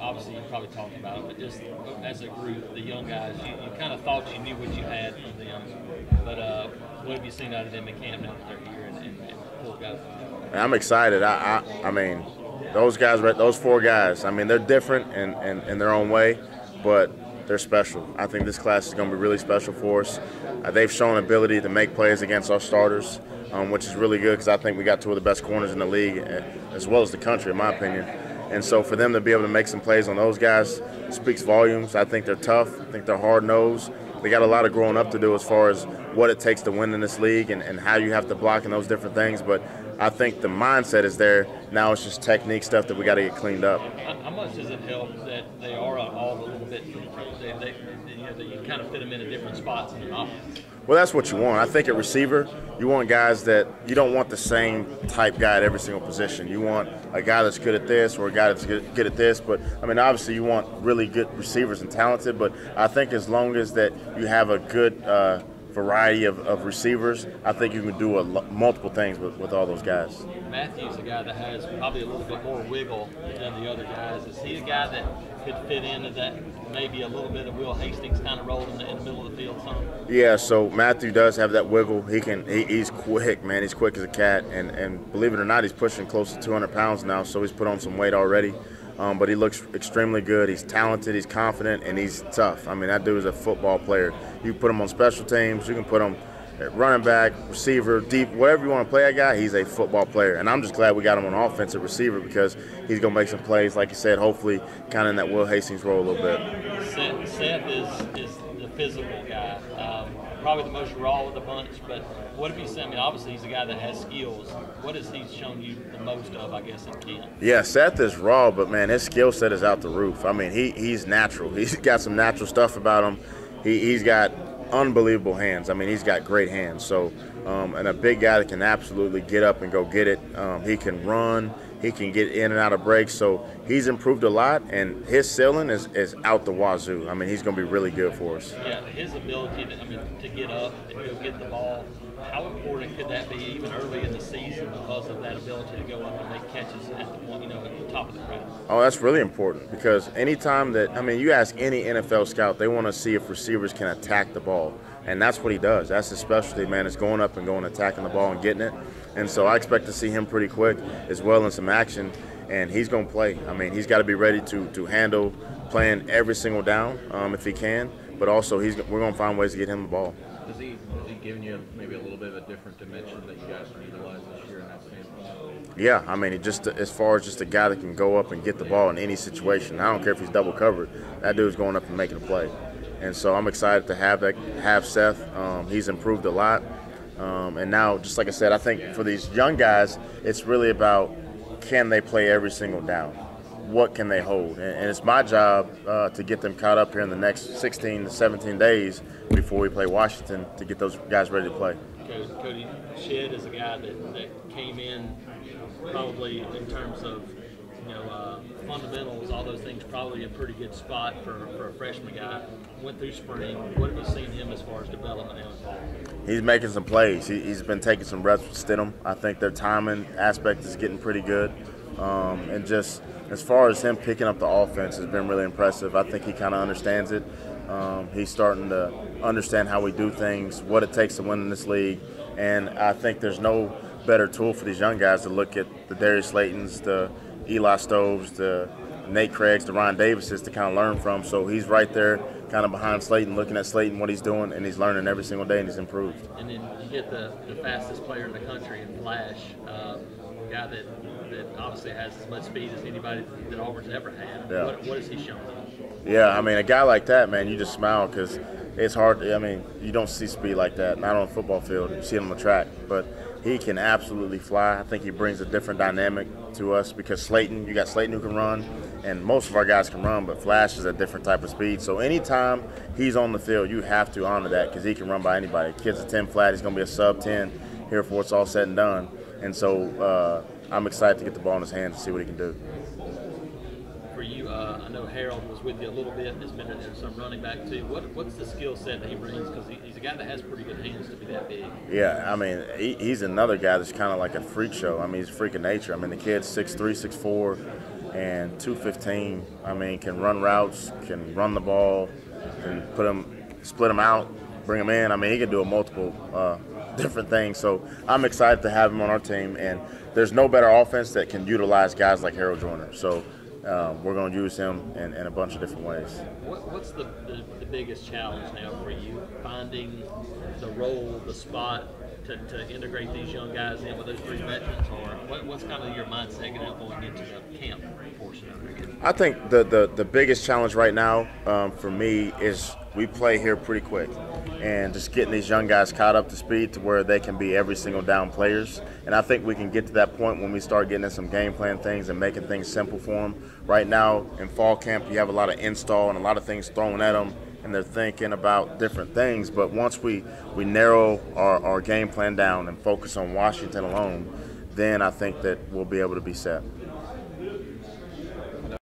Obviously, you probably talked about it, but just as a group, the young guys, you kind of thought you knew what you had from them. But what have you seen out of them in camp now that they're here and pulled guys? I'm excited. I mean, those guys, those four guys. I mean, they're different in their own way, but they're special. I think this class is going to be really special for us. They've shown ability to make plays against our starters, which is really good because I think we got two of the best corners in the league, as well as the country, in my opinion. And so for them to be able to make some plays on those guys speaks volumes. I think they're tough. I think they're hard-nosed. They got a lot of growing up to do as far as what it takes to win in this league and how you have to block and those different things. But I think the mindset is there. Now it's just technique stuff that we got to get cleaned up. How much does it help that they are all a little bit different? That you kind of fit them in different spots in the offense? Well, that's what you want. I think at receiver, you want guys that you don't want the same type guy at every single position. You want a guy that's good at this or a guy that's good at this. But, I mean, obviously you want really good receivers and talented. But I think as long as that you have a good variety of receivers, I think you can do multiple things with all those guys. Matthew's a guy that has probably a little bit more wiggle than the other guys. Is he a guy that could fit into that maybe a little bit of Will Hastings kind of role in the middle of the field some? Yeah, so Matthew does have that wiggle. He's quick, man. He's quick as a cat, and believe it or not, he's pushing close to 200 pounds now, so he's put on some weight already. But he looks extremely good. He's talented, he's confident, and he's tough. I mean, that dude is a football player. You put him on special teams, you can put him at running back, receiver, deep, whatever you want to play that guy, he's a football player. And I'm just glad we got him on offensive receiver because he's going to make some plays, like you said, hopefully kind of in that Will Hastings role a little bit. Seth is the physical guy. Probably the most raw of the bunch, but what have you seen? I mean, obviously he's a guy that has skills. What has he shown you the most of, I guess, in camp? Yeah, Seth is raw, but, man, his skill set is out the roof. I mean, he's natural. He's got some natural stuff about him. He's got unbelievable hands. I mean, he's got great hands. So, and a big guy that can absolutely get up and go get it. He can run. He can get in and out of breaks. So he's improved a lot, and his ceiling is out the wazoo. I mean, he's going to be really good for us. Yeah, his ability to get up and go get the ball, how important could that be even early in the season because of that ability to go up and make catches at the point, at the top of the press? Oh, that's really important because anytime that, I mean, you ask any NFL scout, they want to see if receivers can attack the ball. And that's what he does. That's his specialty, man, is going up and going, attacking the ball and getting it. And so I expect to see him pretty quick as well in some action, and he's going to play. I mean, he's got to be ready to handle playing every single down if he can, but also we're going to find ways to get him the ball. Has he given you maybe a little bit of a different dimension that you guys can utilize this year in that standpoint? Yeah, I mean, just as far as just a guy that can go up and get the ball in any situation. I don't care if he's double covered. That dude's going up and making a play. And so I'm excited to have Seth. He's improved a lot. And now, just like I said, I think for these young guys, it's really about can they play every single down? What can they hold? And it's my job to get them caught up here in the next 16 to 17 days before we play Washington to get those guys ready to play. Kodi, Shed is a guy that came in probably in terms of fundamentals, all those things, probably a pretty good spot for a freshman guy. Went through spring. What have you seen him as far as development now in fall? He's making some plays. He's been taking some reps with Stidham. I think their timing aspect is getting pretty good. And just as far as him picking up the offense has been really impressive. I think he kind of understands it. He's starting to understand how we do things, what it takes to win in this league. And I think there's no better tool for these young guys to look at the Darius Slaytons, the Eli Stoves, the Nate Craigs, the Ryan Davises to kind of learn from. So he's right there kind of behind Slayton, looking at Slayton, what he's doing, and he's learning every single day, and he's improved. And then you get the fastest player in the country in Flash, a guy that obviously has as much speed as anybody that Auburn's ever had. Yeah. What has he shown? Yeah, I mean, a guy like that, man, you just smile because it's hard. I mean, you don't see speed like that, not on a football field. You see it on the track. But he can absolutely fly. I think he brings a different dynamic to us because you got Slayton who can run, and most of our guys can run, but Flash is a different type of speed. So anytime he's on the field, you have to honor that because he can run by anybody. Kid's a 10 flat. He's going to be a sub-10 here before it's all said and done. And so I'm excited to get the ball in his hands and see what he can do. For you, I know Harold was with you a little bit. There's been some running back too. What's the skill set that he brings? Because he's a guy that has pretty good hands to be that big. Yeah, I mean, he's another guy that's kind of like a freak show. I mean, he's a freak of nature. I mean, the kid's 6'3", 6'4". And 215, I mean, can run routes, can run the ball, can split them out, bring them in. I mean, he can do a multiple different things. So I'm excited to have him on our team. And there's no better offense that can utilize guys like Harold Joyner. So we're going to use him in a bunch of different ways. What's the biggest challenge now for you, finding the role, the spot to integrate these young guys in with those three veterans, or what's kind of your mindset going into the camp portion of it? I think the biggest challenge right now for me is we play here pretty quick, and just getting these young guys caught up to speed to where they can be every single down players. And I think we can get to that point when we start getting in some game plan things and making things simple for them. Right now in fall camp, you have a lot of install and a lot of things thrown at them, and they're thinking about different things. But once we narrow our game plan down and focus on Washington alone, then I think that we'll be able to be set.